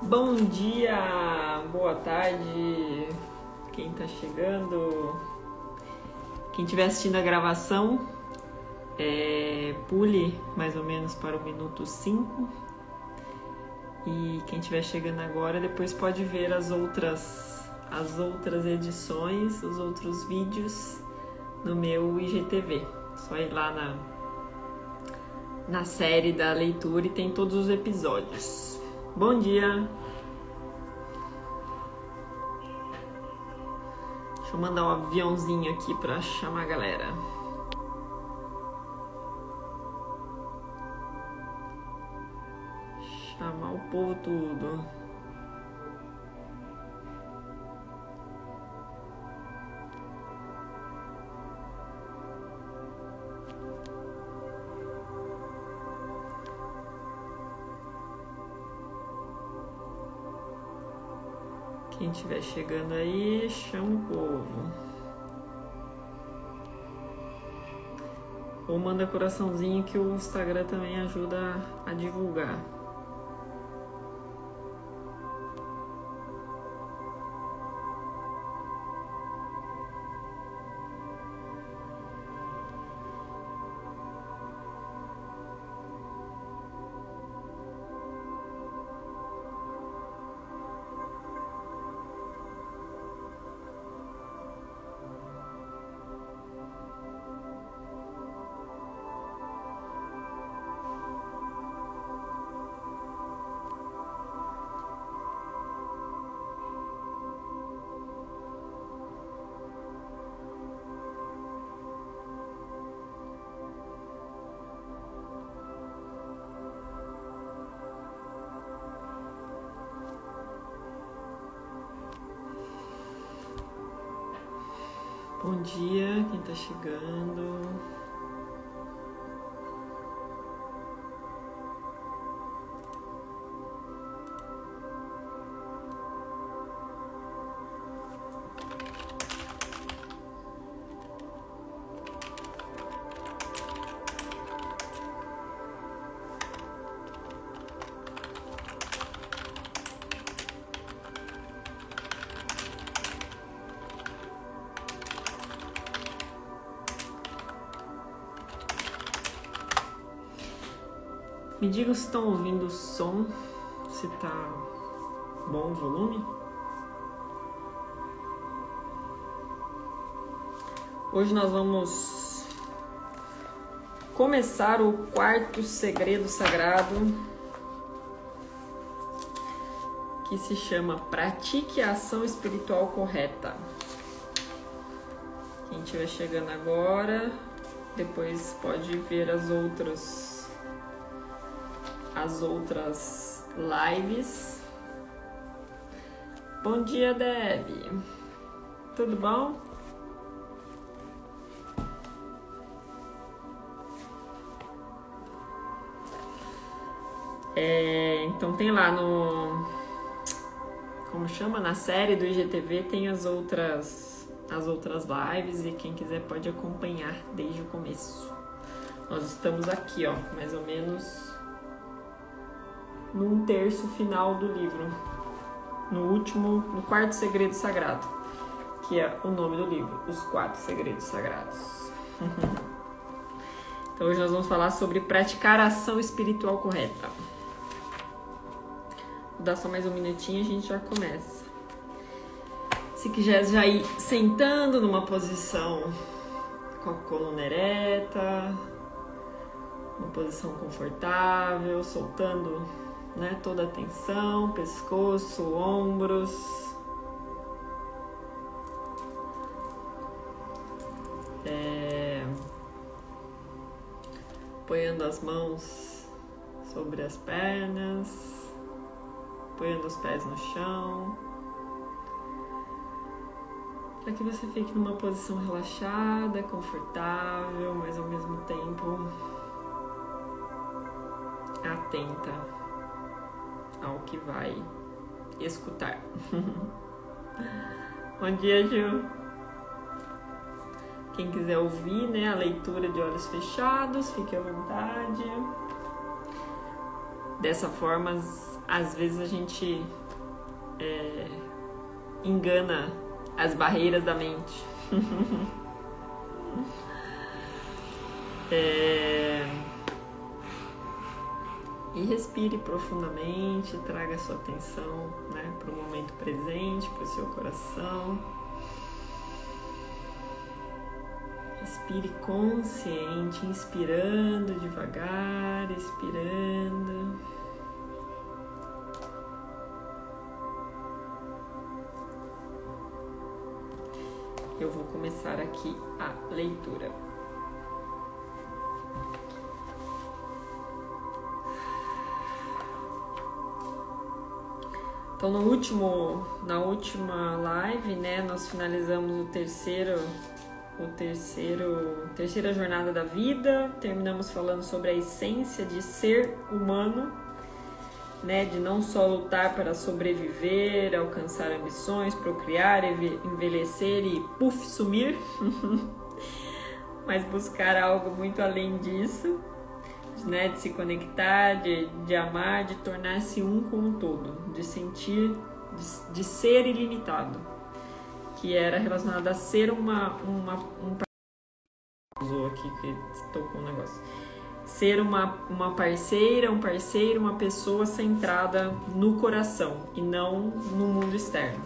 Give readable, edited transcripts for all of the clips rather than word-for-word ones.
Bom dia, boa tarde, quem tá chegando, quem estiver assistindo a gravação, pule mais ou menos para o minuto 5 e quem estiver chegando agora depois pode ver as outras edições, os outros vídeos no meu IGTV, só ir lá na série da leitura e tem todos os episódios. Bom dia! Deixa eu mandar um aviãozinho aqui para chamar a galera. Chamar o povo tudo. Quem estiver chegando aí, chama o povo. Ou manda coraçãozinho que o Instagram também ajuda a divulgar. Bom dia, quem tá chegando. Me digam se estão ouvindo o som, se tá bom o volume. Hoje nós vamos começar o quarto segredo sagrado, que se chama Pratique a Ação Espiritual Correta. Quem estiver chegando agora, depois pode ver as outras lives. Bom dia, Deb. Tudo bom? Então tem lá na série do IGTV tem as outras lives e quem quiser pode acompanhar desde o começo. Nós estamos aqui, ó, mais ou menos num terço final do livro, no quarto segredo sagrado, que é o nome do livro, Os Quatro Segredos Sagrados. Então hoje nós vamos falar sobre praticar a ação espiritual correta. Vou dar só mais um minutinho e a gente já começa. Se quiser já ir sentando numa posição com a coluna ereta, uma posição confortável, soltando toda a tensão, pescoço, ombros. Apoiando as mãos sobre as pernas, apoiando os pés no chão, para que você fique numa posição relaxada, confortável, mas ao mesmo tempo atenta ao que vai escutar. Bom dia, Ju. Quem quiser ouvir, a leitura de olhos fechados, fique à vontade. Dessa forma, às vezes a gente engana as barreiras da mente. E respire profundamente, traga sua atenção, né, para o momento presente, para o seu coração. Respire consciente, inspirando devagar, expirando. Eu vou começar aqui a leitura. Então, na última live, né, nós finalizamos terceira jornada da vida, terminamos falando sobre a essência de ser humano, né, de não só lutar para sobreviver, alcançar ambições, procriar, envelhecer e sumir, mas buscar algo muito além disso, né, de se conectar, de amar, de tornar-se um com o todo, de sentir, de ser ilimitado, que era relacionado a ser um aqui que tocou um negócio. Ser uma parceira, um parceiro, uma pessoa centrada no coração e não no mundo externo.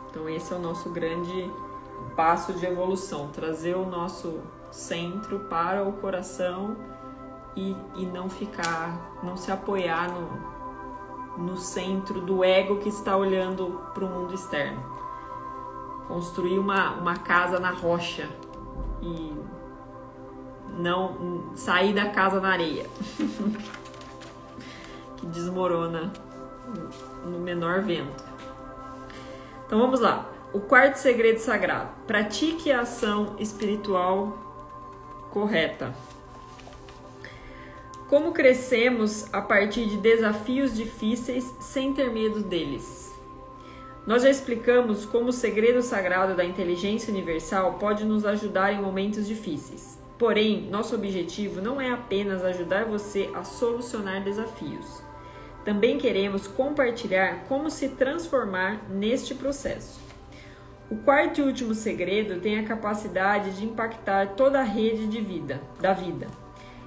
Então esse é o nosso grande passo de evolução, trazer o nosso centro para o coração e não se apoiar no centro do ego que está olhando para o mundo externo. Construir uma casa na rocha e não sair da casa na areia, que desmorona no menor vento. Então vamos lá. O quarto segredo sagrado: pratique a ação espiritual correta. Como crescemos a partir de desafios difíceis sem ter medo deles? Nós já explicamos como o segredo sagrado da inteligência universal pode nos ajudar em momentos difíceis. Porém, nosso objetivo não é apenas ajudar você a solucionar desafios. Também queremos compartilhar como se transformar neste processo. O quarto e último segredo tem a capacidade de impactar toda a rede da vida.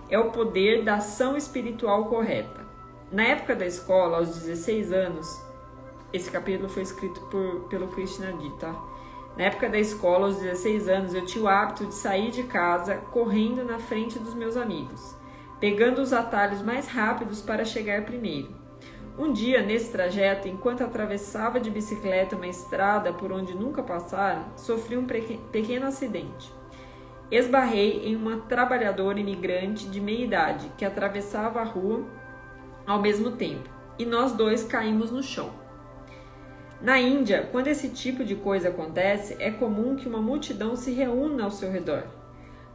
É o poder da ação espiritual correta. Na época da escola, aos 16 anos, esse capítulo foi escrito pelo Krishnadji, tá? Na época da escola, aos 16 anos, eu tinha o hábito de sair de casa correndo na frente dos meus amigos, pegando os atalhos mais rápidos para chegar primeiro. Um dia, nesse trajeto, enquanto atravessava de bicicleta uma estrada por onde nunca passara, sofri um pequeno acidente. Esbarrei em uma trabalhadora imigrante de meia idade que atravessava a rua ao mesmo tempo, e nós dois caímos no chão. Na Índia, quando esse tipo de coisa acontece, é comum que uma multidão se reúna ao seu redor.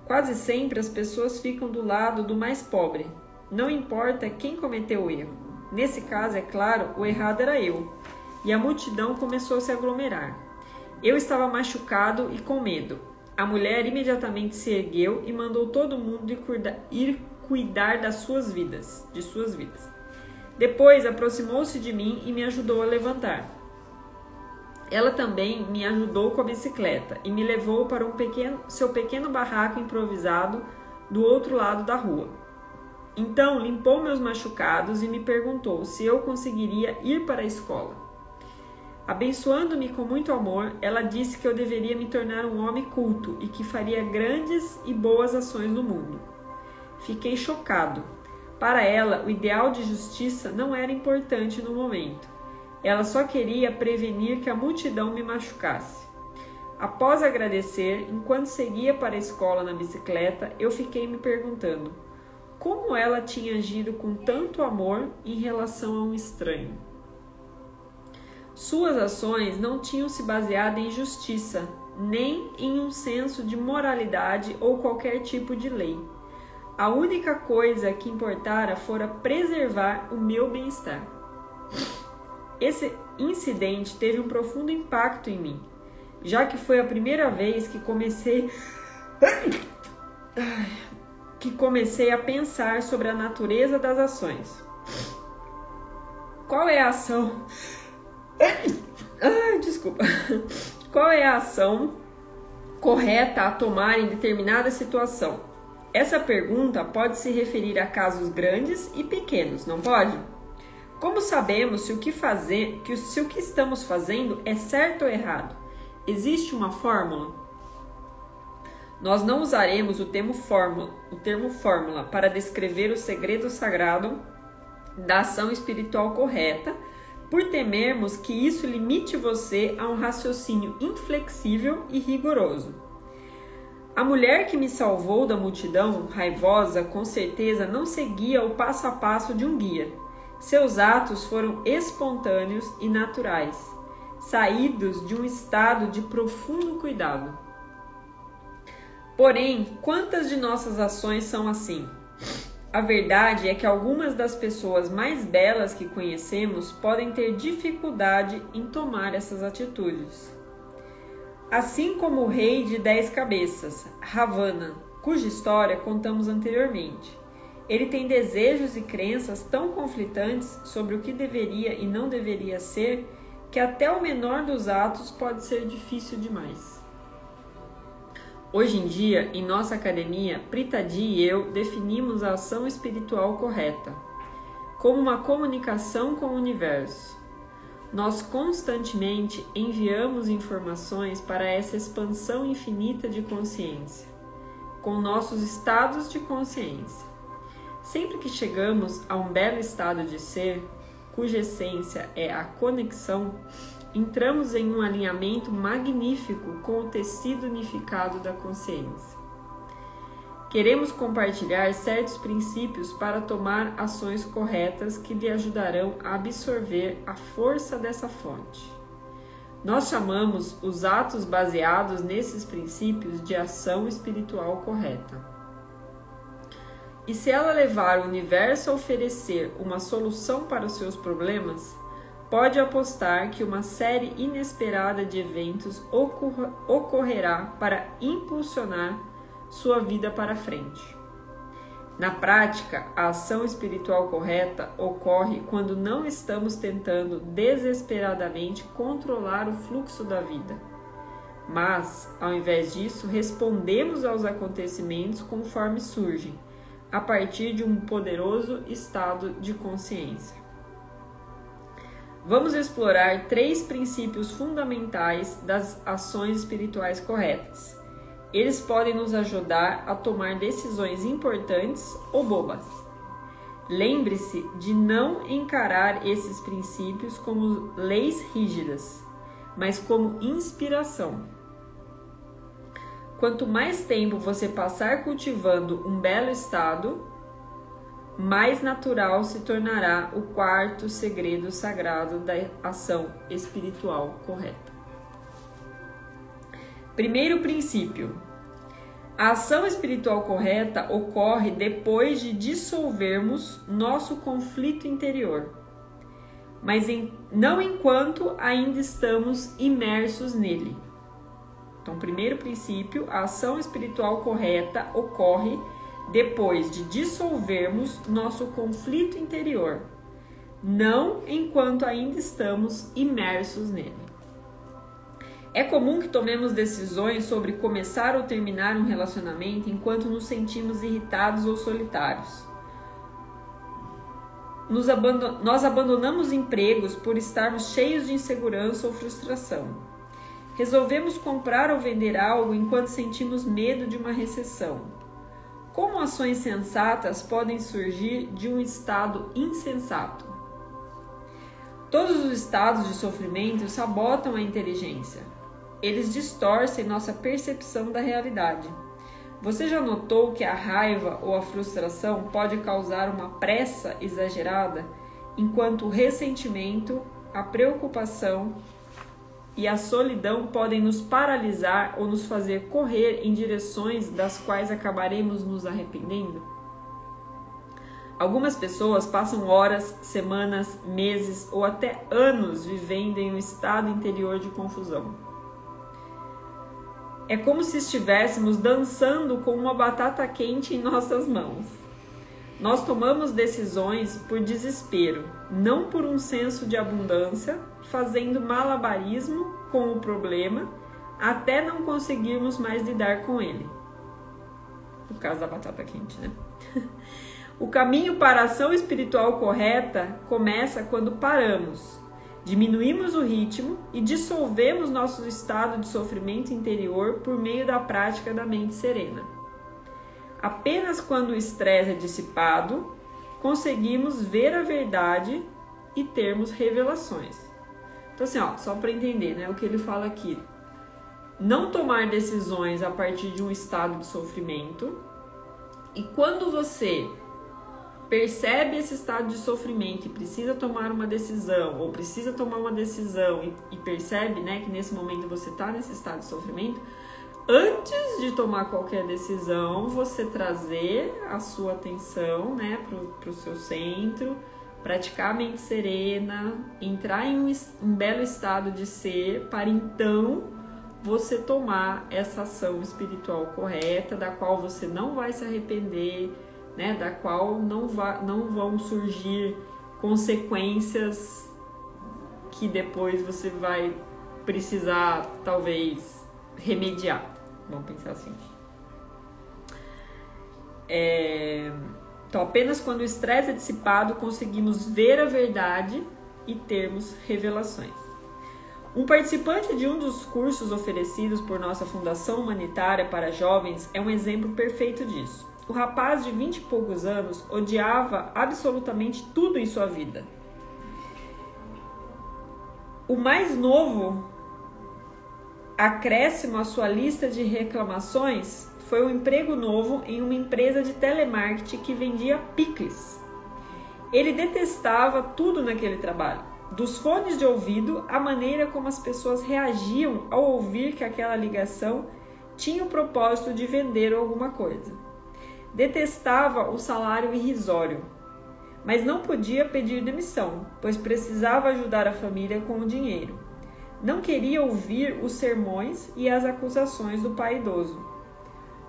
Quase sempre as pessoas ficam do lado do mais pobre. Não importa quem cometeu o erro. Nesse caso, é claro, o errado era eu. E a multidão começou a se aglomerar. Eu estava machucado e com medo. A mulher imediatamente se ergueu e mandou todo mundo ir cuidar de suas vidas. Depois aproximou-se de mim e me ajudou a levantar. Ela também me ajudou com a bicicleta e me levou para seu pequeno barraco improvisado do outro lado da rua. Então limpou meus machucados e me perguntou se eu conseguiria ir para a escola. Abençoando-me com muito amor, ela disse que eu deveria me tornar um homem culto e que faria grandes e boas ações no mundo. Fiquei chocado. Para ela, o ideal de justiça não era importante no momento. Ela só queria prevenir que a multidão me machucasse. Após agradecer, enquanto seguia para a escola na bicicleta, eu fiquei me perguntando como ela tinha agido com tanto amor em relação a um estranho. Suas ações não tinham se baseado em justiça, nem em um senso de moralidade ou qualquer tipo de lei. A única coisa que importara fora preservar o meu bem-estar. Esse incidente teve um profundo impacto em mim, já que foi a primeira vez que comecei a pensar sobre a natureza das ações. Qual é a ação? Desculpa. Qual é a ação correta a tomar em determinada situação? Essa pergunta pode se referir a casos grandes e pequenos, não pode? Como sabemos se o que estamos fazendo é certo ou errado? Existe uma fórmula? Nós não usaremos o termo fórmula para descrever o segredo sagrado da ação espiritual correta, por temermos que isso limite você a um raciocínio inflexível e rigoroso. A mulher que me salvou da multidão raivosa, com certeza não seguia o passo a passo de um guia. Seus atos foram espontâneos e naturais, saídos de um estado de profundo cuidado. Porém, quantas de nossas ações são assim? A verdade é que algumas das pessoas mais belas que conhecemos podem ter dificuldade em tomar essas atitudes. Assim como o rei de 10 cabeças, Ravana, cuja história contamos anteriormente. Ele tem desejos e crenças tão conflitantes sobre o que deveria e não deveria ser, que até o menor dos atos pode ser difícil demais. Hoje em dia, em nossa academia, Pritadi e eu definimos a ação espiritual correta como uma comunicação com o universo. Nós constantemente enviamos informações para essa expansão infinita de consciência, com nossos estados de consciência. Sempre que chegamos a um belo estado de ser, cuja essência é a conexão, entramos em um alinhamento magnífico com o tecido unificado da consciência. Queremos compartilhar certos princípios para tomar ações corretas que lhe ajudarão a absorver a força dessa fonte. Nós chamamos os atos baseados nesses princípios de ação espiritual correta. E se ela levar o universo a oferecer uma solução para os seus problemas, pode apostar que uma série inesperada de eventos ocorrerá para impulsionar sua vida para frente. Na prática, a ação espiritual correta ocorre quando não estamos tentando desesperadamente controlar o fluxo da vida, mas, ao invés disso, respondemos aos acontecimentos conforme surgem, a partir de um poderoso estado de consciência. Vamos explorar 3 princípios fundamentais das ações espirituais corretas. Eles podem nos ajudar a tomar decisões importantes ou bobas. Lembre-se de não encarar esses princípios como leis rígidas, mas como inspiração. Quanto mais tempo você passar cultivando um belo estado, mais natural se tornará o 4º segredo sagrado da ação espiritual correta. Primeiro princípio: a ação espiritual correta ocorre depois de dissolvermos nosso conflito interior, mas não enquanto ainda estamos imersos nele. Então, primeiro princípio: a ação espiritual correta ocorre depois de dissolvermos nosso conflito interior, não enquanto ainda estamos imersos nele. É comum que tomemos decisões sobre começar ou terminar um relacionamento enquanto nos sentimos irritados ou solitários. Nós abandonamos empregos por estarmos cheios de insegurança ou frustração. Resolvemos comprar ou vender algo enquanto sentimos medo de uma recessão. Como ações sensatas podem surgir de um estado insensato? Todos os estados de sofrimento sabotam a inteligência. Eles distorcem nossa percepção da realidade. Você já notou que a raiva ou a frustração pode causar uma pressa exagerada, enquanto o ressentimento, a preocupação e a solidão podem nos paralisar ou nos fazer correr em direções das quais acabaremos nos arrependendo? Algumas pessoas passam horas, semanas, meses ou até anos vivendo em um estado interior de confusão. É como se estivéssemos dançando com uma batata quente em nossas mãos. Nós tomamos decisões por desespero, não por um senso de abundância, fazendo malabarismo com o problema até não conseguirmos mais lidar com ele. No caso da batata quente, né? O caminho para a ação espiritual correta começa quando paramos, diminuímos o ritmo e dissolvemos nosso estado de sofrimento interior por meio da prática da mente serena. Apenas quando o estresse é dissipado, conseguimos ver a verdade e termos revelações. Então assim, só para entender, né, o que ele fala aqui. Não tomar decisões a partir de um estado de sofrimento. E quando você percebe esse estado de sofrimento e precisa tomar uma decisão, ou precisa tomar uma decisão e percebe, né, que nesse momento você está nesse estado de sofrimento, antes de tomar qualquer decisão, você trazer a sua atenção, né, para o seu centro, praticar a mente serena, entrar em um belo estado de ser, para então você tomar essa ação espiritual correta, da qual você não vai se arrepender, né, da qual não vão surgir consequências que depois você vai precisar, talvez, remediar. Vamos pensar assim. Então, apenas quando o estresse é dissipado, conseguimos ver a verdade e termos revelações. Um participante de um dos cursos oferecidos por nossa Fundação Humanitária para Jovens é um exemplo perfeito disso. O rapaz de 20 e poucos anos odiava absolutamente tudo em sua vida. O mais novo acréscimo à sua lista de reclamações foi um emprego novo em uma empresa de telemarketing que vendia picles. Ele detestava tudo naquele trabalho, dos fones de ouvido à maneira como as pessoas reagiam ao ouvir que aquela ligação tinha o propósito de vender alguma coisa. Detestava o salário irrisório, mas não podia pedir demissão, pois precisava ajudar a família com o dinheiro. Não queria ouvir os sermões e as acusações do pai idoso.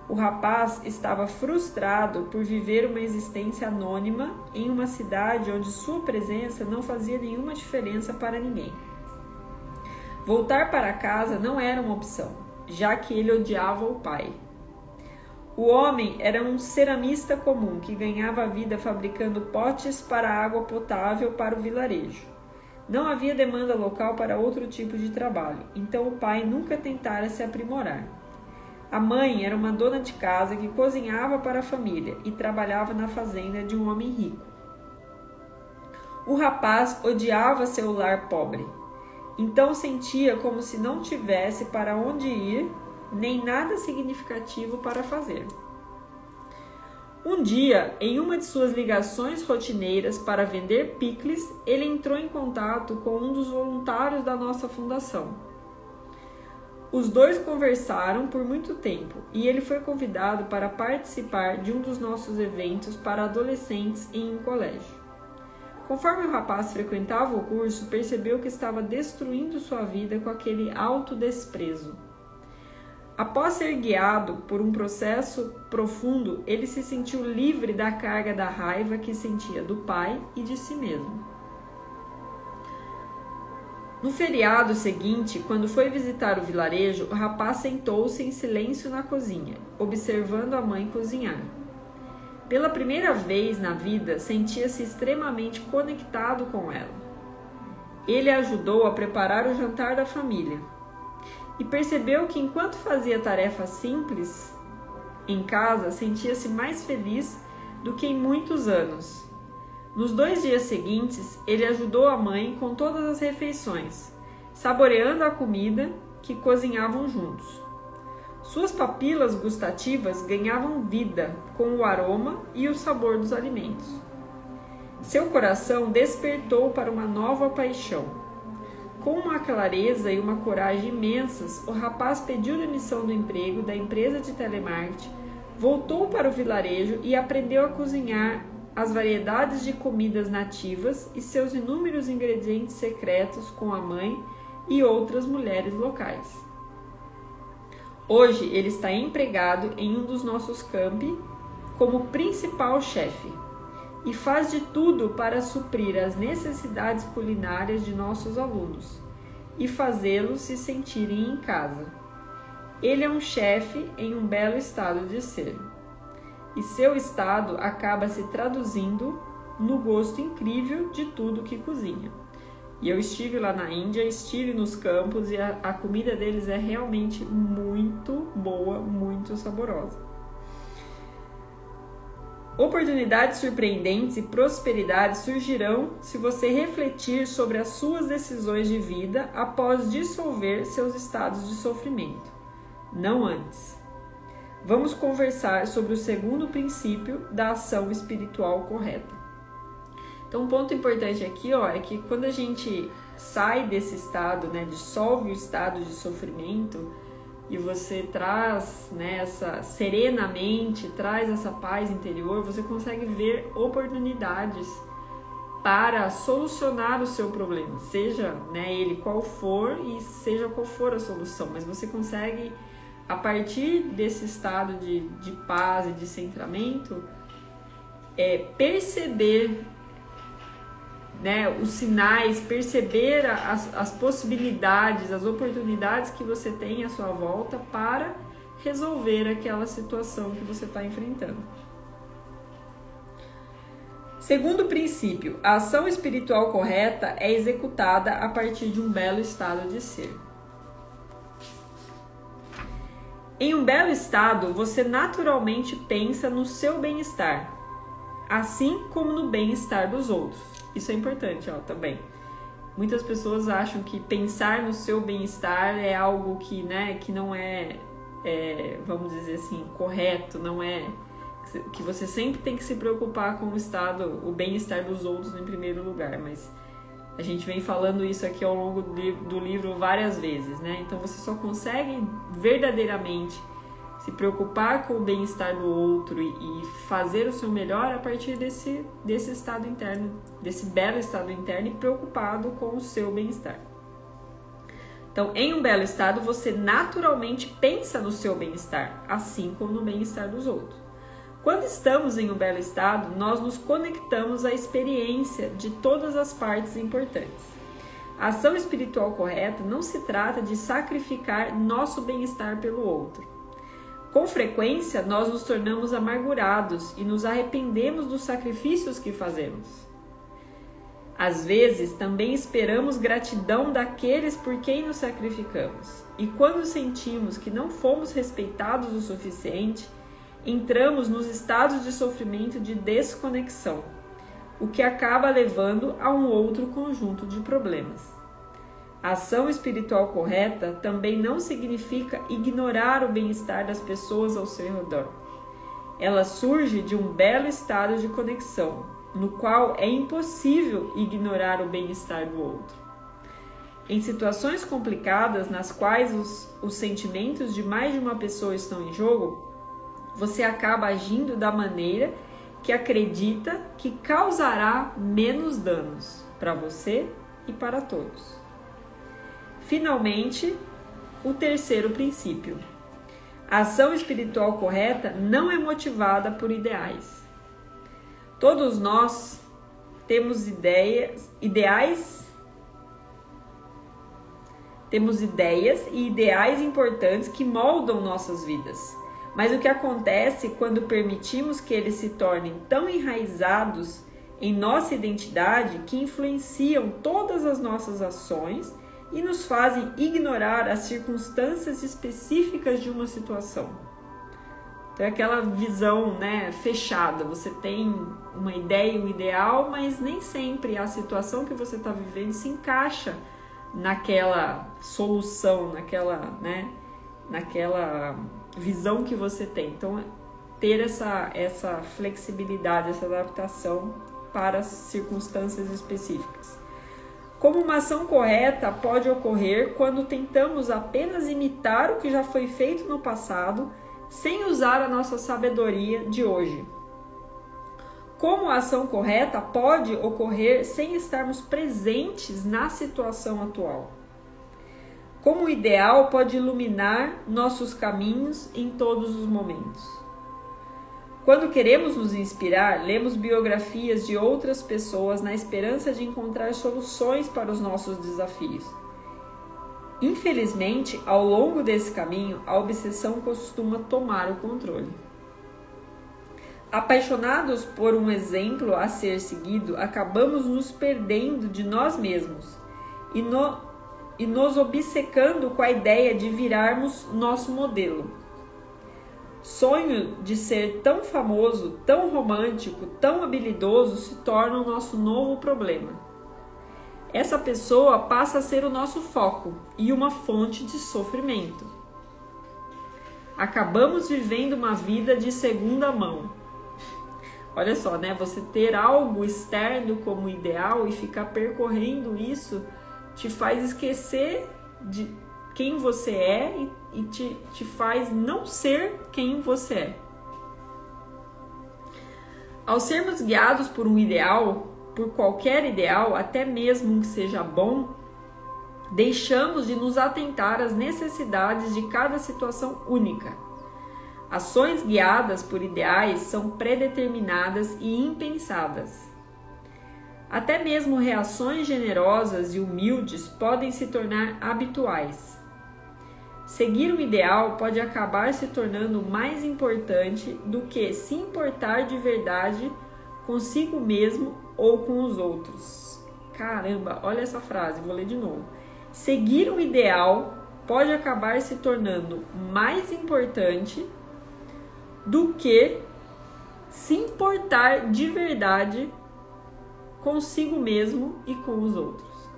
O rapaz estava frustrado por viver uma existência anônima em uma cidade onde sua presença não fazia nenhuma diferença para ninguém. Voltar para casa não era uma opção, já que ele odiava o pai. O homem era um ceramista comum que ganhava a vida fabricando potes para água potável para o vilarejo. Não havia demanda local para outro tipo de trabalho, então o pai nunca tentara se aprimorar. A mãe era uma dona de casa que cozinhava para a família e trabalhava na fazenda de um homem rico. O rapaz odiava seu lar pobre, então sentia como se não tivesse para onde ir, nem nada significativo para fazer. Um dia, em uma de suas ligações rotineiras para vender picles, ele entrou em contato com um dos voluntários da nossa fundação. Os dois conversaram por muito tempo e ele foi convidado para participar de um dos nossos eventos para adolescentes em um colégio. Conforme o rapaz frequentava o curso, percebeu que estava destruindo sua vida com aquele autodesprezo. Após ser guiado por um processo profundo, ele se sentiu livre da carga da raiva que sentia do pai e de si mesmo. No feriado seguinte, quando foi visitar o vilarejo, o rapaz sentou-se em silêncio na cozinha, observando a mãe cozinhar. Pela primeira vez na vida, sentia-se extremamente conectado com ela. Ele a ajudou a preparar o jantar da família. E percebeu que enquanto fazia tarefas simples em casa, sentia-se mais feliz do que em muitos anos. Nos 2 dias seguintes, ele ajudou a mãe com todas as refeições, saboreando a comida que cozinhavam juntos. Suas papilas gustativas ganhavam vida com o aroma e o sabor dos alimentos. Seu coração despertou para uma nova paixão. Com uma clareza e uma coragem imensas, o rapaz pediu demissão do emprego da empresa de telemarketing, voltou para o vilarejo e aprendeu a cozinhar as variedades de comidas nativas e seus inúmeros ingredientes secretos com a mãe e outras mulheres locais. Hoje ele está empregado em um dos nossos campi como principal chefe. e faz de tudo para suprir as necessidades culinárias de nossos alunos e fazê-los se sentirem em casa. Ele é um chefe em um belo estado de ser, e seu estado acaba se traduzindo no gosto incrível de tudo que cozinha. E eu estive lá na Índia, estive nos campos e a comida deles é realmente muito boa, muito saborosa. Oportunidades surpreendentes e prosperidade surgirão se você refletir sobre as suas decisões de vida após dissolver seus estados de sofrimento, não antes. Vamos conversar sobre o segundo princípio da ação espiritual correta. Então, um ponto importante aqui, é que quando a gente sai desse estado, dissolve o estado de sofrimento e você traz, serenamente, traz essa paz interior, você consegue ver oportunidades para solucionar o seu problema, seja ele qual for e seja qual for a solução, mas você consegue, a partir desse estado de paz e de centramento, perceber os sinais, perceber as possibilidades, as oportunidades que você tem à sua volta para resolver aquela situação que você está enfrentando. Segundo princípio, a ação espiritual correta é executada a partir de um belo estado de ser. Em um belo estado, você naturalmente pensa no seu bem-estar, assim como no bem-estar dos outros. Isso é importante, também. Muitas pessoas acham que pensar no seu bem-estar é algo que, que não é, vamos dizer assim, correto, não é... que você sempre tem que se preocupar com o bem-estar dos outros em primeiro lugar, mas a gente vem falando isso aqui ao longo do livro várias vezes, Então você só consegue verdadeiramente se preocupar com o bem-estar do outro e fazer o seu melhor a partir desse estado interno, desse belo estado interno e preocupado com o seu bem-estar. Então, em um belo estado, você naturalmente pensa no seu bem-estar, assim como no bem-estar dos outros. Quando estamos em um belo estado, nós nos conectamos à experiência de todas as partes importantes. A ação espiritual correta não se trata de sacrificar nosso bem-estar pelo outro. Com frequência, nós nos tornamos amargurados e nos arrependemos dos sacrifícios que fazemos. Às vezes, também esperamos gratidão daqueles por quem nos sacrificamos. E quando sentimos que não fomos respeitados o suficiente, entramos nos estados de sofrimento de desconexão, o que acaba levando a um outro conjunto de problemas. A ação espiritual correta também não significa ignorar o bem-estar das pessoas ao seu redor. Ela surge de um belo estado de conexão, no qual é impossível ignorar o bem-estar do outro. Em situações complicadas nas quais os sentimentos de mais de uma pessoa estão em jogo, você acaba agindo da maneira que acredita que causará menos danos para você e para todos. Finalmente, o terceiro princípio. A ação espiritual correta não é motivada por ideais. Todos nós temos ideias e ideais importantes que moldam nossas vidas. Mas o que acontece quando permitimos que eles se tornem tão enraizados em nossa identidade que influenciam todas as nossas ações e nos fazem ignorar as circunstâncias específicas de uma situação? Então é aquela visão, fechada. Você tem uma ideia, um ideal, mas nem sempre a situação que você está vivendo se encaixa naquela solução, naquela visão que você tem. Então, ter essa flexibilidade, essa adaptação para as circunstâncias específicas. Como uma ação correta pode ocorrer quando tentamos apenas imitar o que já foi feito no passado, sem usar a nossa sabedoria de hoje. Como a ação correta pode ocorrer sem estarmos presentes na situação atual. Como o ideal pode iluminar nossos caminhos em todos os momentos. Quando queremos nos inspirar, lemos biografias de outras pessoas na esperança de encontrar soluções para os nossos desafios. Infelizmente, ao longo desse caminho, a obsessão costuma tomar o controle. Apaixonados por um exemplo a ser seguido, acabamos nos perdendo de nós mesmos e nos obcecando com a ideia de virarmos nosso modelo. Sonho de ser tão famoso, tão romântico, tão habilidoso se torna o nosso novo problema. Essa pessoa passa a ser o nosso foco e uma fonte de sofrimento. Acabamos vivendo uma vida de segunda mão. Olha só, né? Você ter algo externo como ideal e ficar percorrendo isso te faz esquecer de quem você é e te faz não ser quem você é. Ao sermos guiados por um ideal, por qualquer ideal, até mesmo que seja bom, deixamos de nos atentar às necessidades de cada situação única. Ações guiadas por ideais são predeterminadas e impensadas. Até mesmo reações generosas e humildes podem se tornar habituais. Seguir um ideal pode acabar se tornando mais importante do que se importar de verdade consigo mesmo ou com os outros. Caramba, olha essa frase, vou ler de novo. Seguir um ideal pode acabar se tornando mais importante do que se importar de verdade consigo mesmo e com os outros.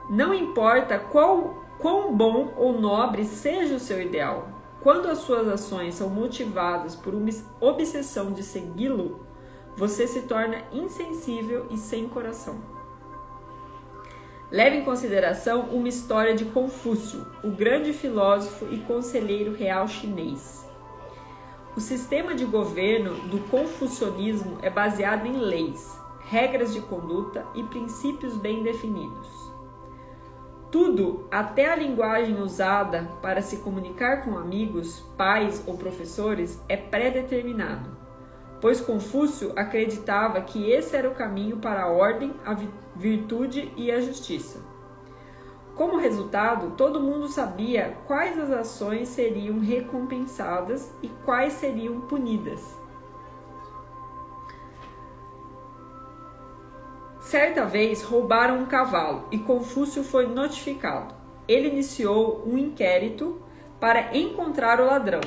Não importa quão bom ou nobre seja o seu ideal, quando as suas ações são motivadas por uma obsessão de segui-lo, você se torna insensível e sem coração. Leve em consideração uma história de Confúcio, o grande filósofo e conselheiro real chinês. O sistema de governo do confucionismo é baseado em leis, regras de conduta e princípios bem definidos. Tudo, até a linguagem usada para se comunicar com amigos, pais ou professores, é pré-determinado, pois Confúcio acreditava que esse era o caminho para a ordem, a virtude e a justiça. Como resultado, todo mundo sabia quais as ações seriam recompensadas e quais seriam punidas. Certa vez roubaram um cavalo e Confúcio foi notificado. Ele iniciou um inquérito para encontrar o ladrão.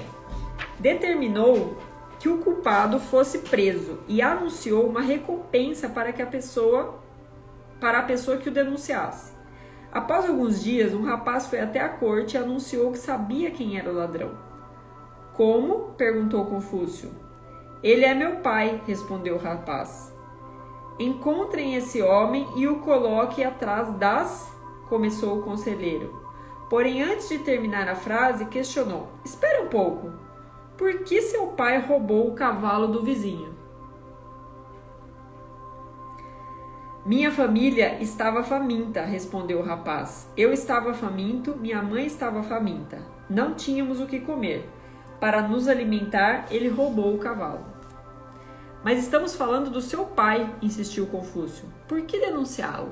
Determinou que o culpado fosse preso e anunciou uma recompensa para a pessoa que o denunciasse. Após alguns dias, um rapaz foi até a corte e anunciou que sabia quem era o ladrão. Como? Perguntou Confúcio. Ele é meu pai, respondeu o rapaz. Encontrem esse homem e o coloque atrás das... Começou o conselheiro. Porém, antes de terminar a frase, questionou. Espere um pouco. Por que seu pai roubou o cavalo do vizinho? Minha família estava faminta, respondeu o rapaz. Eu estava faminto, minha mãe estava faminta. Não tínhamos o que comer. Para nos alimentar, ele roubou o cavalo. Mas estamos falando do seu pai, insistiu Confúcio. Por que denunciá-lo?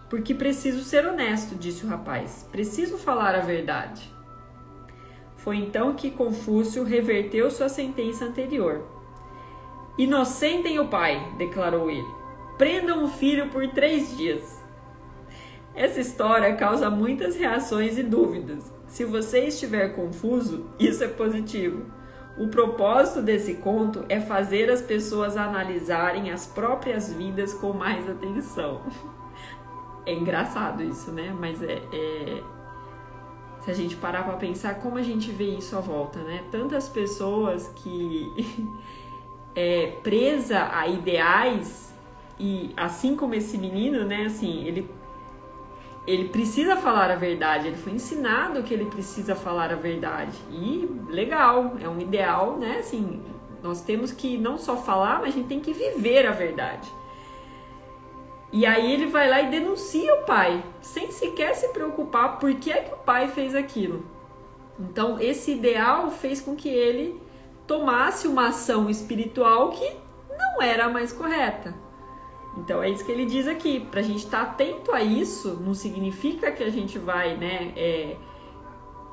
Porque preciso ser honesto, disse o rapaz. Preciso falar a verdade. Foi então que Confúcio reverteu sua sentença anterior. Inocentem o pai, declarou ele. Prendam o filho por 3 dias. Essa história causa muitas reações e dúvidas. Se você estiver confuso, isso é positivo. O propósito desse conto é fazer as pessoas analisarem as próprias vidas com mais atenção. É engraçado isso, né? Mas se a gente parar para pensar como a gente vê isso à volta, né? Tantas pessoas que presa a ideais. E assim como esse menino, né, assim, ele precisa falar a verdade, ele foi ensinado que ele precisa falar a verdade. E legal, é um ideal, né, assim, nós temos que não só falar, mas a gente tem que viver a verdade. E aí ele vai lá e denuncia o pai, sem sequer se preocupar por que é que o pai fez aquilo. Então esse ideal fez com que ele tomasse uma ação espiritual que não era a mais correta. Então é isso que ele diz aqui, para a gente estar atento a isso, não significa que a gente vai,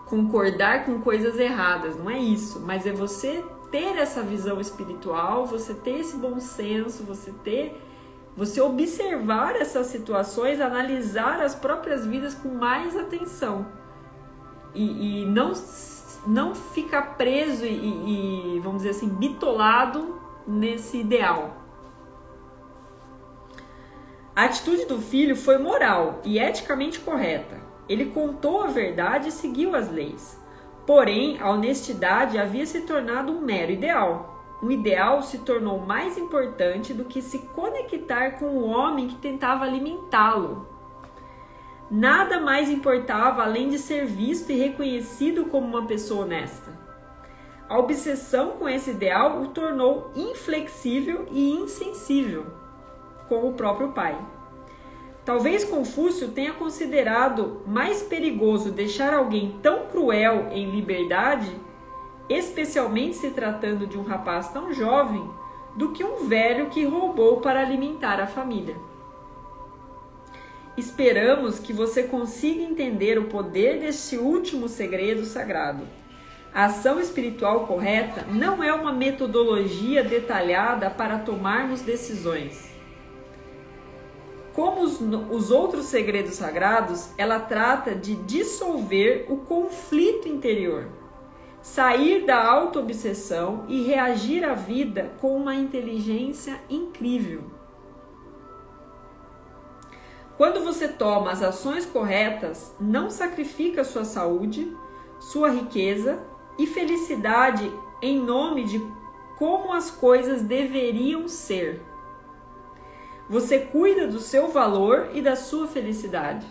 concordar com coisas erradas, não é isso, mas é você ter essa visão espiritual, você ter esse bom senso, você observar essas situações, analisar as próprias vidas com mais atenção e não ficar preso e, vamos dizer assim, bitolado nesse ideal. A atitude do filho foi moral e eticamente correta. Ele contou a verdade e seguiu as leis. Porém, a honestidade havia se tornado um mero ideal. O ideal se tornou mais importante do que se conectar com o homem que tentava alimentá-lo. Nada mais importava além de ser visto e reconhecido como uma pessoa honesta. A obsessão com esse ideal o tornou inflexível e insensível com o próprio pai. Talvez Confúcio tenha considerado mais perigoso deixar alguém tão cruel em liberdade, especialmente se tratando de um rapaz tão jovem, do que um velho que roubou para alimentar a família. Esperamos que você consiga entender o poder deste último segredo sagrado. A ação espiritual correta não é uma metodologia detalhada para tomarmos decisões. Como os outros segredos sagrados, ela trata de dissolver o conflito interior, sair da auto-obsessão e reagir à vida com uma inteligência incrível. Quando você toma as ações corretas, não sacrifica sua saúde, sua riqueza e felicidade em nome de como as coisas deveriam ser. Você cuida do seu valor e da sua felicidade.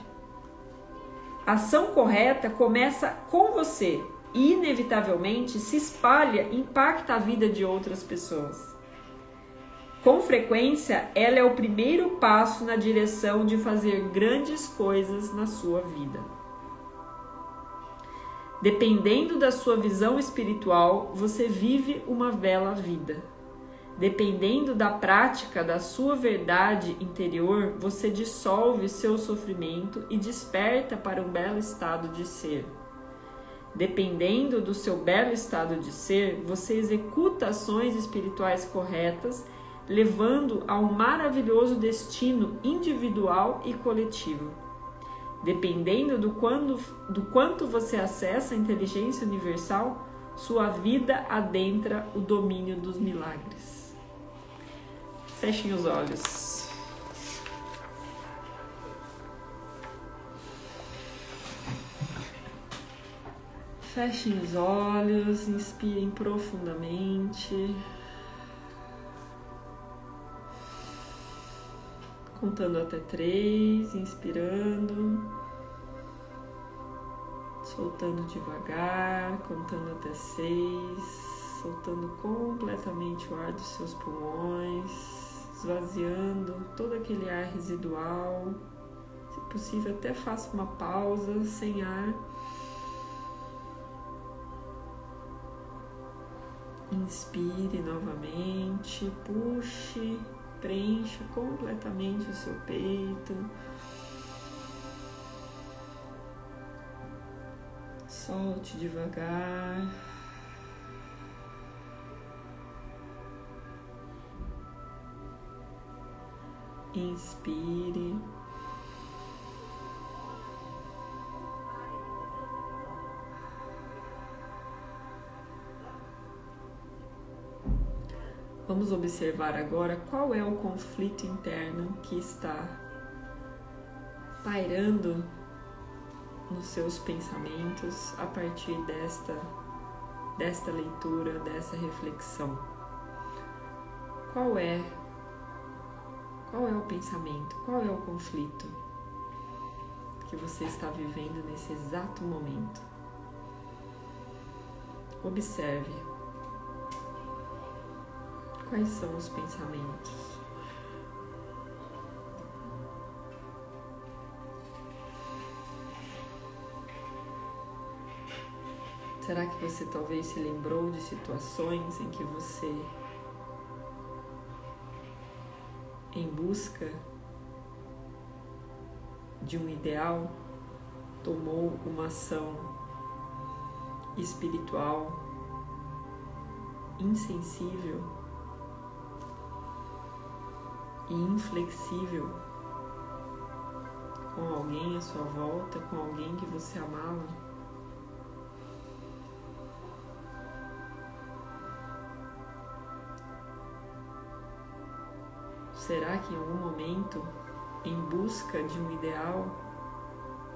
A ação correta começa com você e, inevitavelmente, se espalha e impacta a vida de outras pessoas. Com frequência, ela é o primeiro passo na direção de fazer grandes coisas na sua vida. Dependendo da sua visão espiritual, você vive uma bela vida. Dependendo da prática da sua verdade interior, você dissolve seu sofrimento e desperta para um belo estado de ser. Dependendo do seu belo estado de ser, você executa ações espirituais corretas, levando a um maravilhoso destino individual e coletivo. Dependendo do quanto você acessa a inteligência universal, sua vida adentra o domínio dos milagres. Fechem os olhos. Fechem os olhos, inspirem profundamente. Contando até 3, inspirando. Soltando devagar, contando até 6. Soltando completamente o ar dos seus pulmões. Esvaziando todo aquele ar residual. Se possível, até faça uma pausa sem ar. Inspire novamente, puxe, preencha completamente o seu peito. Solte devagar. Inspire. Vamos observar agora qual é o conflito interno que está pairando nos seus pensamentos a partir desta leitura, dessa reflexão. Qual é o pensamento? Qual é o conflito que você está vivendo nesse exato momento? Observe. Quais são os pensamentos? Será que você talvez se lembrou de situações em que você, em busca de um ideal, tomou uma ação espiritual insensível e inflexível com alguém à sua volta, com alguém que você amava? Será que em algum momento, em busca de um ideal,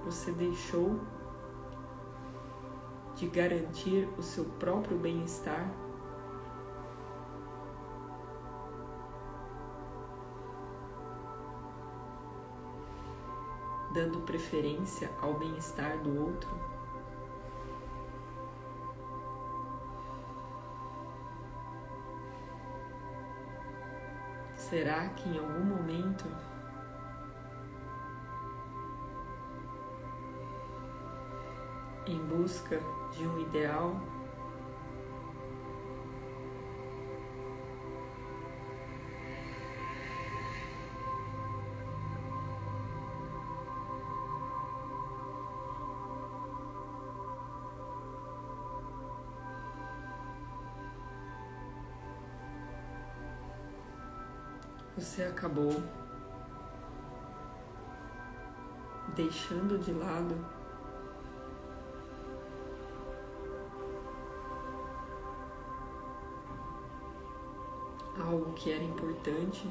você deixou de garantir o seu próprio bem-estar? Dando preferência ao bem-estar do outro? Será que em algum momento em busca de um ideal, você acabou deixando de lado algo que era importante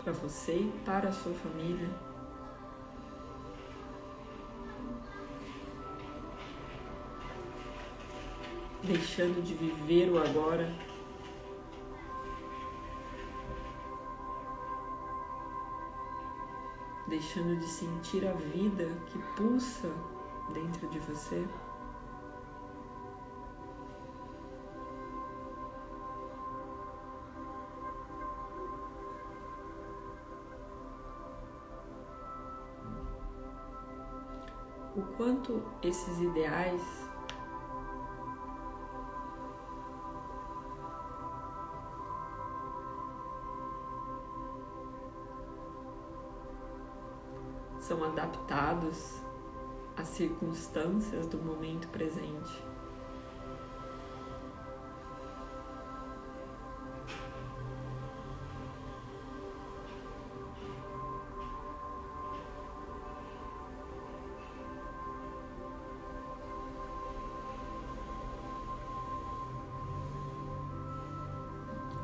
para você e para a sua família? Deixando de viver o agora? Deixando de sentir a vida que pulsa dentro de você? O quanto esses ideais são adaptados às circunstâncias do momento presente.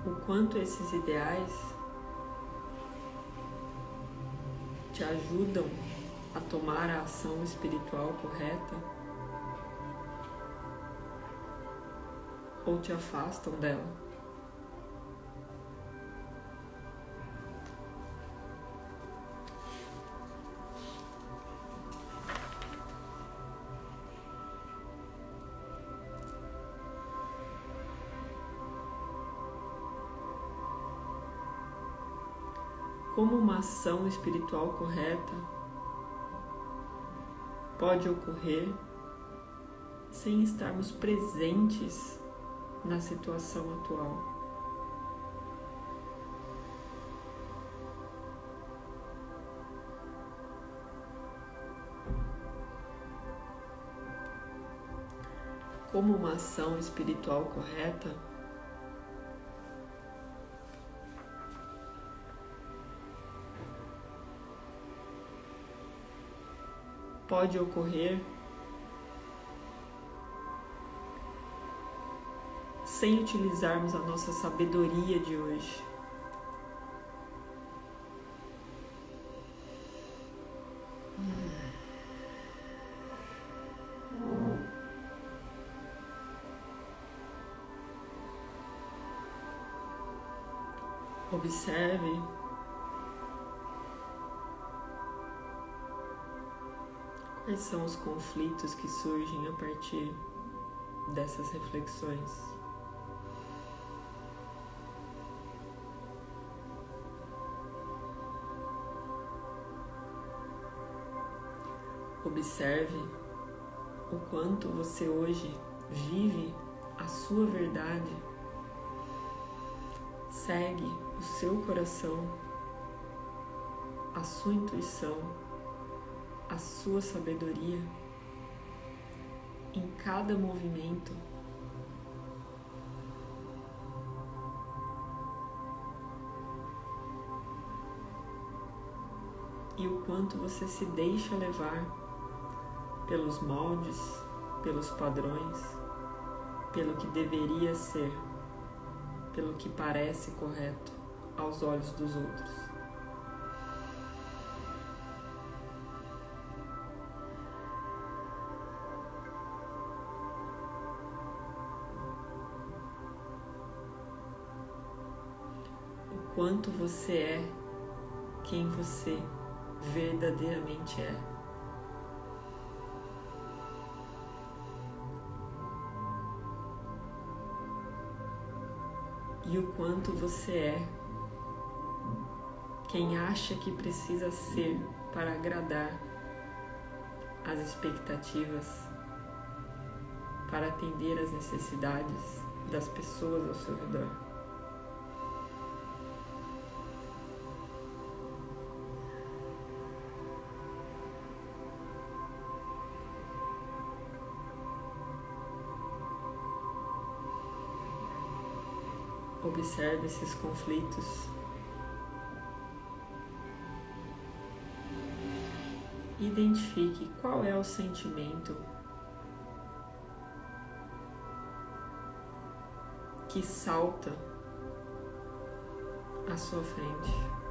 O quanto esses ideais te ajudam a tomar a ação espiritual correta ou te afastam dela? Como uma ação espiritual correta pode ocorrer sem estarmos presentes na situação atual? Como uma ação espiritual correta pode ocorrer sem utilizarmos a nossa sabedoria de hoje? Observe quais são os conflitos que surgem a partir dessas reflexões. Observe o quanto você hoje vive a sua verdade, segue o seu coração, a sua intuição, a sua sabedoria em cada movimento. E o quanto você se deixa levar pelos moldes, pelos padrões, pelo que deveria ser, pelo que parece correto aos olhos dos outros. O quanto você é quem você verdadeiramente é. E o quanto você é quem acha que precisa ser para agradar as expectativas, para atender às necessidades das pessoas ao seu redor. Observe esses conflitos. Identifique qual é o sentimento que salta à sua frente.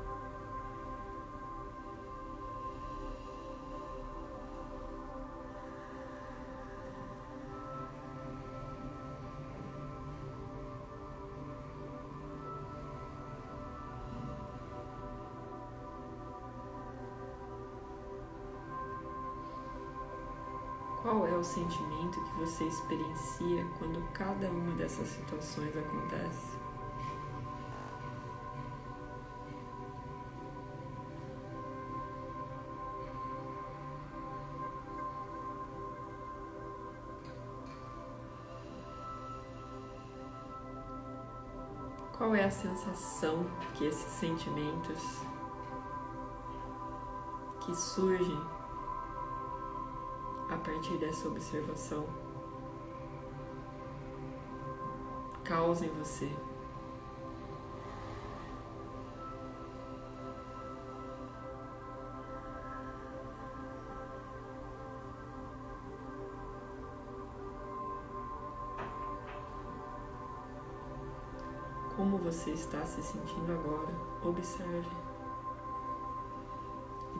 Qual é o sentimento que você experiencia quando cada uma dessas situações acontece? Qual é a sensação que esses sentimentos que surgem a partir dessa observação causam em você? Como você está se sentindo agora? Observe.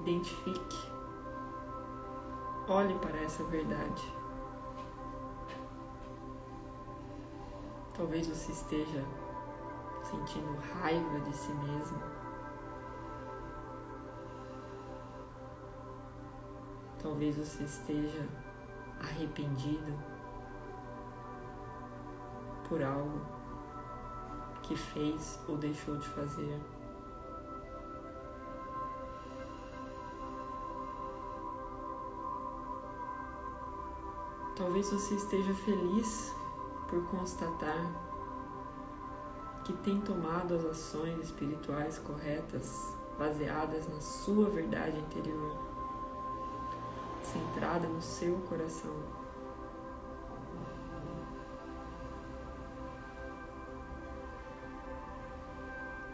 Identifique. Olhe para essa verdade. Talvez você esteja sentindo raiva de si mesmo. Talvez você esteja arrependido por algo que fez ou deixou de fazer. Talvez você esteja feliz por constatar que tem tomado as ações espirituais corretas, baseadas na sua verdade interior, centrada no seu coração.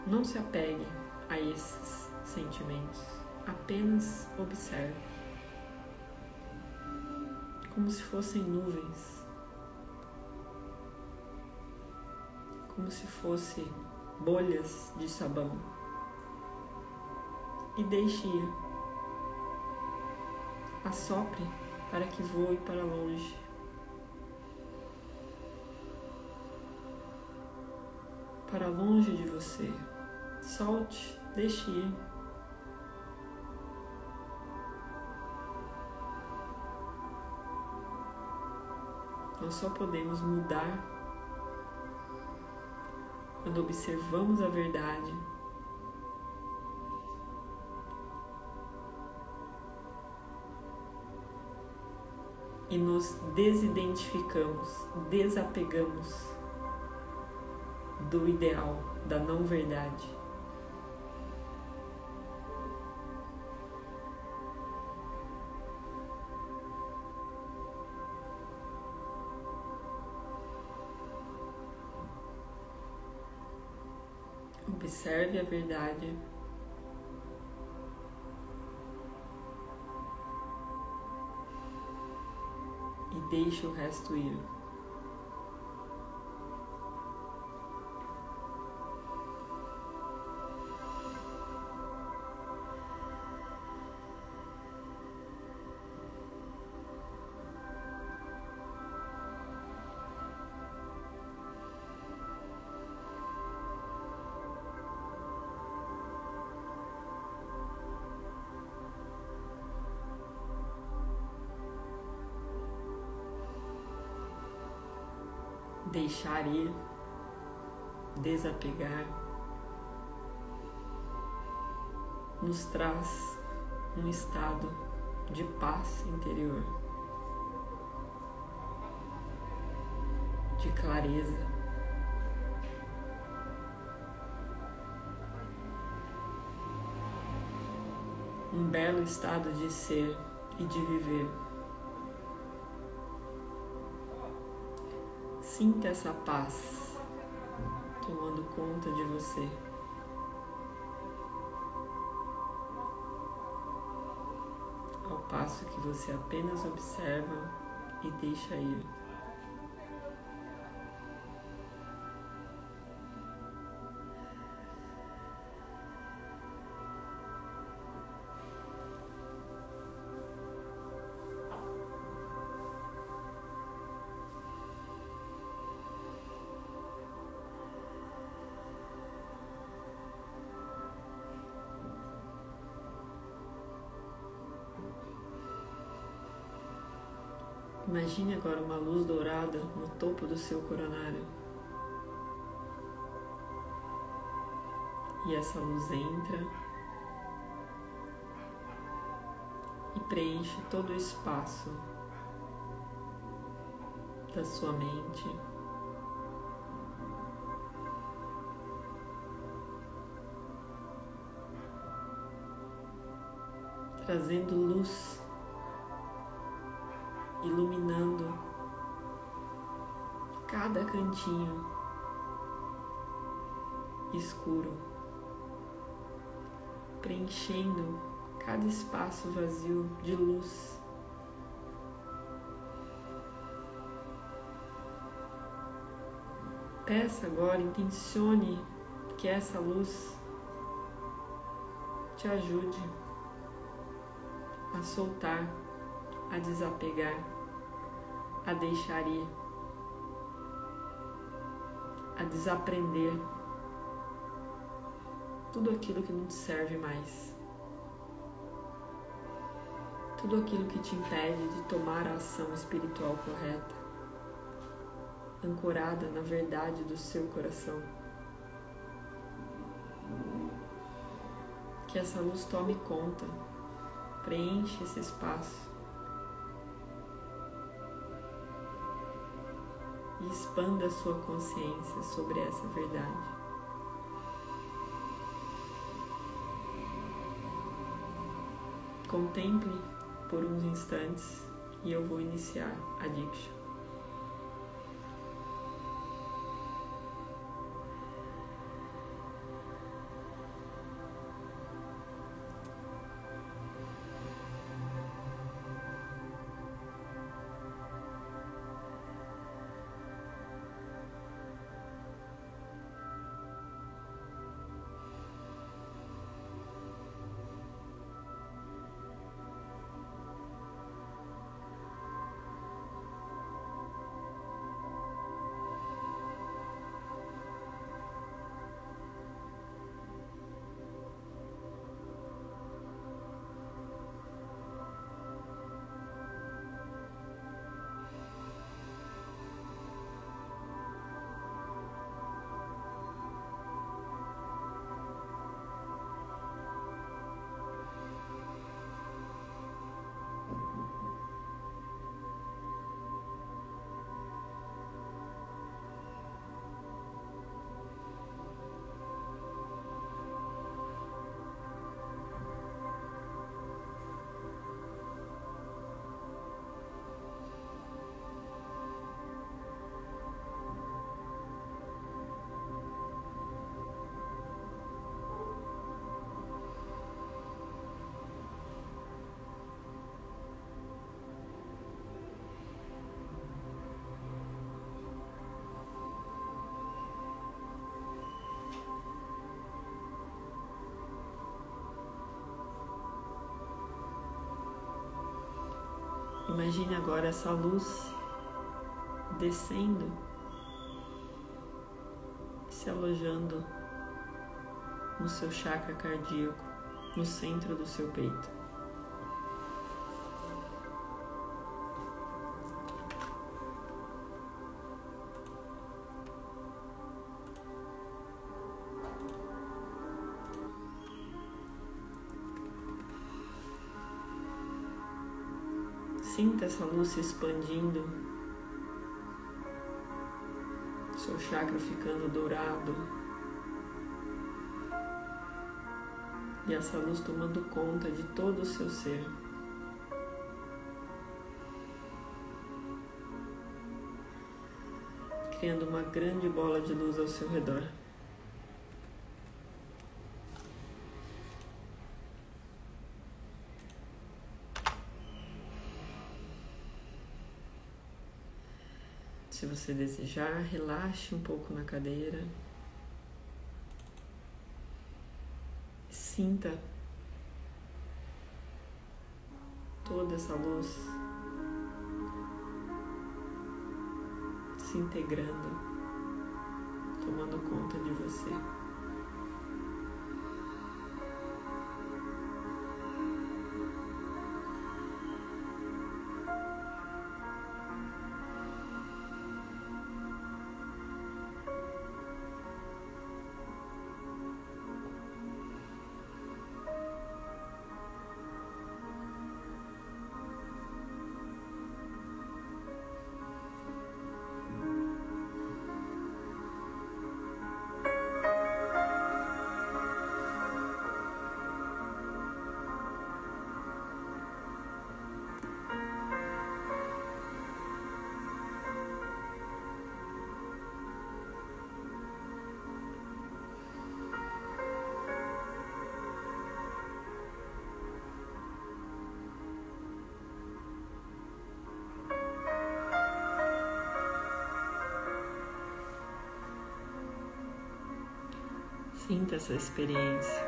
Não se apegue a esses sentimentos, apenas observe. Como se fossem nuvens, como se fossem bolhas de sabão, e deixe ir. Assopre para que voe para longe. Para longe de você. Solte, deixe ir. Nós só podemos mudar quando observamos a verdade e nos desidentificamos, desapegamos do ideal, da não verdade. Observe a verdade. E deixe o resto ir. Deixar ir, desapegar, nos traz um estado de paz interior, de clareza, um belo estado de ser e de viver. Sinta essa paz tomando conta de você. Ao passo que você apenas observa e deixa ir. Imagine agora uma luz dourada no topo do seu coronário. E essa luz entra e preenche todo o espaço da sua mente. Trazendo luz, iluminando cada cantinho escuro, preenchendo cada espaço vazio de luz. Peça agora, intencione que essa luz te ajude a soltar, a desapegar, a deixar ir, a desaprender tudo aquilo que não te serve mais, tudo aquilo que te impede de tomar a ação espiritual correta, ancorada na verdade do seu coração. Que essa luz tome conta, preenche esse espaço e expanda a sua consciência sobre essa verdade. Contemple por uns instantes e eu vou iniciar a Diksha. Imagine agora essa luz descendo, se alojando no seu chakra cardíaco, no centro do seu peito. Sinta essa luz se expandindo, seu chakra ficando dourado e essa luz tomando conta de todo o seu ser. Criando uma grande bola de luz ao seu redor. Se você desejar, relaxe um pouco na cadeira. Sinta toda essa luz se integrando, tomando conta de você. Sinta essa experiência.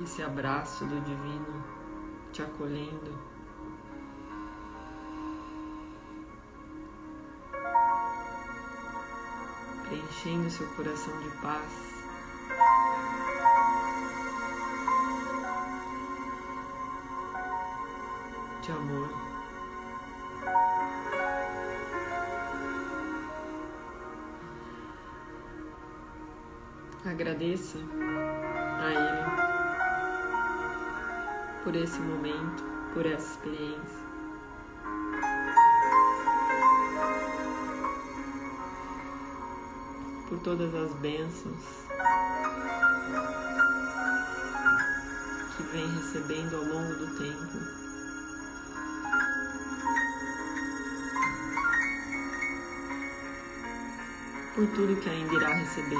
Esse abraço do divino te acolhendo. Preenchendo seu coração de paz. De amor. Agradeça a Ele por esse momento, por essa experiência. Por todas as bênçãos que vem recebendo ao longo do tempo. Por tudo que ainda irá receber.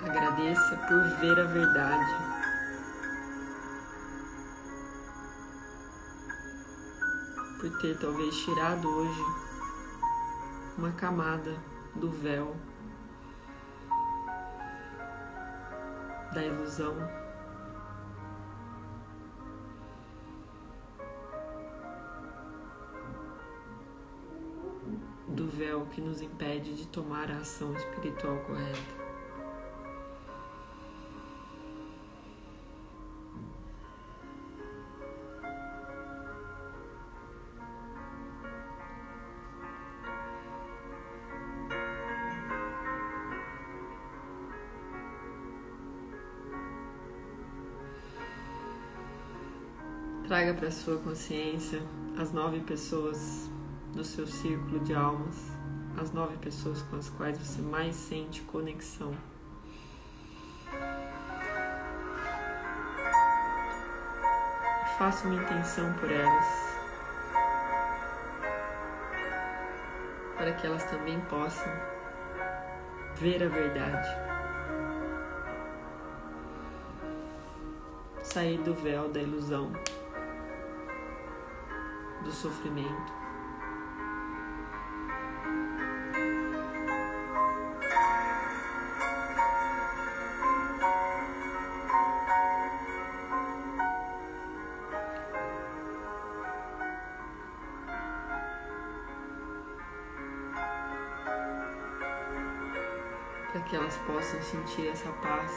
Agradeça por ver a verdade. Por ter talvez tirado hoje uma camada do véu da ilusão, do véu que nos impede de tomar a ação espiritual correta. Traga para sua consciência as 9 pessoas do seu círculo de almas, as 9 pessoas com as quais você mais sente conexão. Faça uma intenção por elas, para que elas também possam ver a verdade. sair do véu da ilusão, do sofrimento. Para que elas possam sentir essa paz.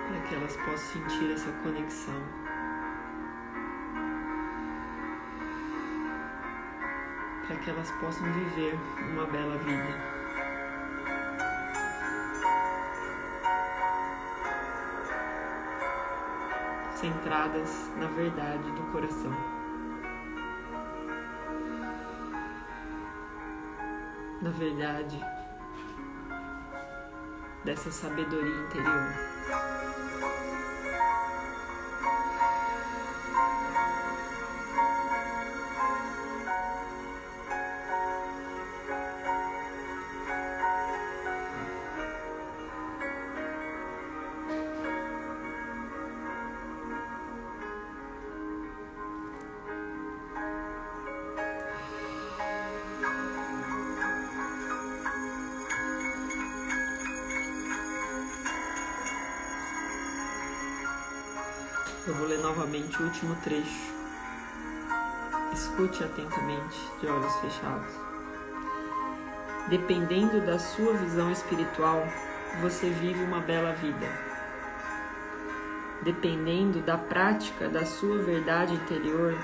Para que elas possam sentir essa conexão. Para que elas possam viver uma bela vida. Centradas na verdade do coração. Na verdade dessa sabedoria interior. Eu vou ler novamente o último trecho. Escute atentamente, de olhos fechados. Dependendo da sua visão espiritual, você vive uma bela vida. Dependendo da prática da sua verdade interior,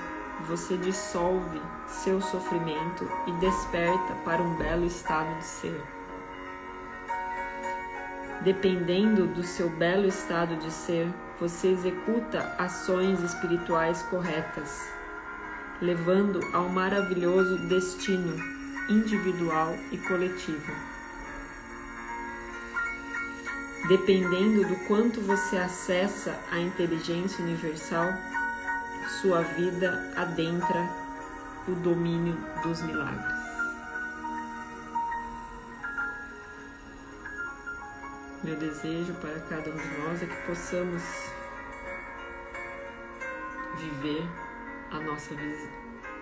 você dissolve seu sofrimento e desperta para um belo estado de ser. Dependendo do seu belo estado de ser, você executa ações espirituais corretas, levando ao maravilhoso destino individual e coletivo. Dependendo do quanto você acessa a inteligência universal, sua vida adentra o domínio dos milagres. Meu desejo para cada um de nós é que possamos viver a nossa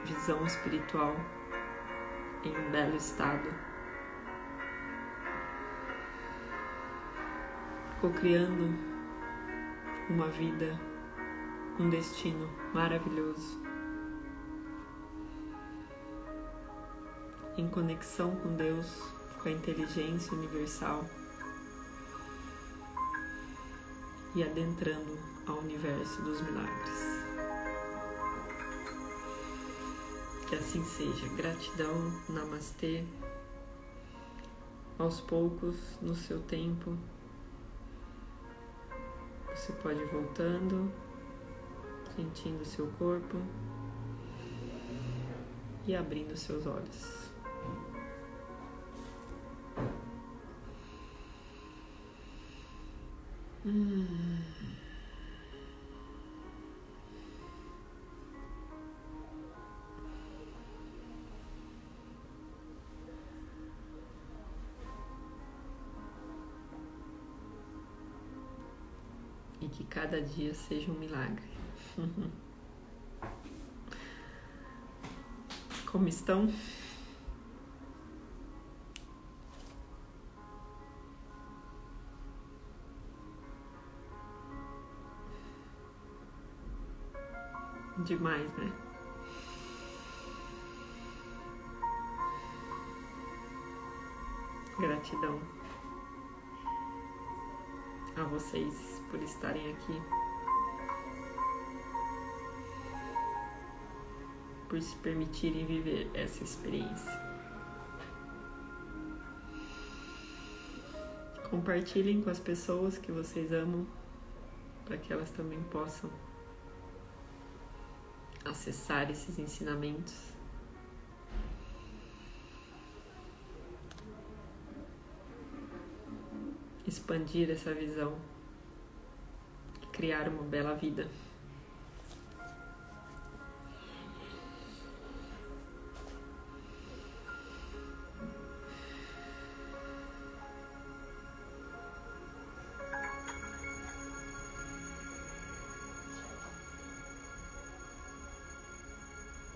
visão espiritual em um belo estado, co-criando uma vida, um destino maravilhoso, em conexão com Deus, com a inteligência universal e adentrando ao universo dos milagres. Que assim seja. Gratidão, namastê. Aos poucos, no seu tempo, você pode ir voltando, sentindo seu corpo e abrindo seus olhos. E que cada dia seja um milagre. Como estão? Demais, né? Gratidão a vocês por estarem aqui, por se permitirem viver essa experiência. Compartilhem com as pessoas que vocês amam, para que elas também possam acessar esses ensinamentos. Expandir essa visão e criar uma bela vida.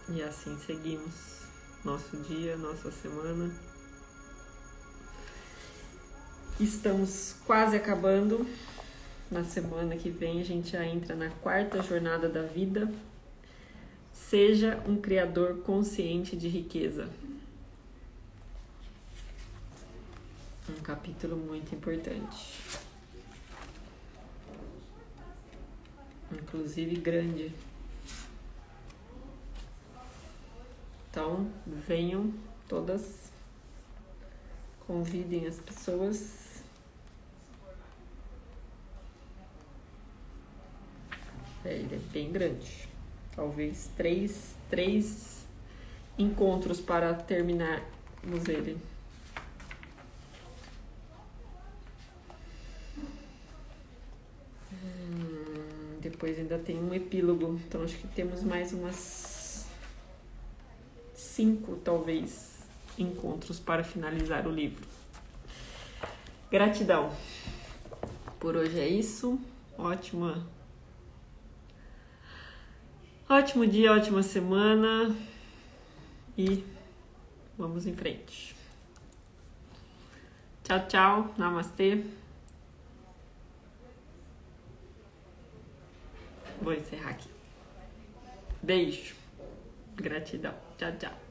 E assim seguimos nosso dia, nossa semana. Estamos quase acabando. Na semana que vem a gente já entra na 4ª jornada da vida. Seja um criador consciente de riqueza. Um capítulo muito importante. Inclusive grande. Então, venham todas, convidem as pessoas. Ele é bem grande. Talvez três encontros para terminarmos ele. Depois ainda tem um epílogo, então acho que temos mais umas 5, talvez, encontros para finalizar o livro. Gratidão. Por hoje é isso. Ótimo dia, ótima semana. E vamos em frente. Tchau, tchau. Namastê. Vou encerrar aqui. Beijo. Gratidão. Tchau, tchau.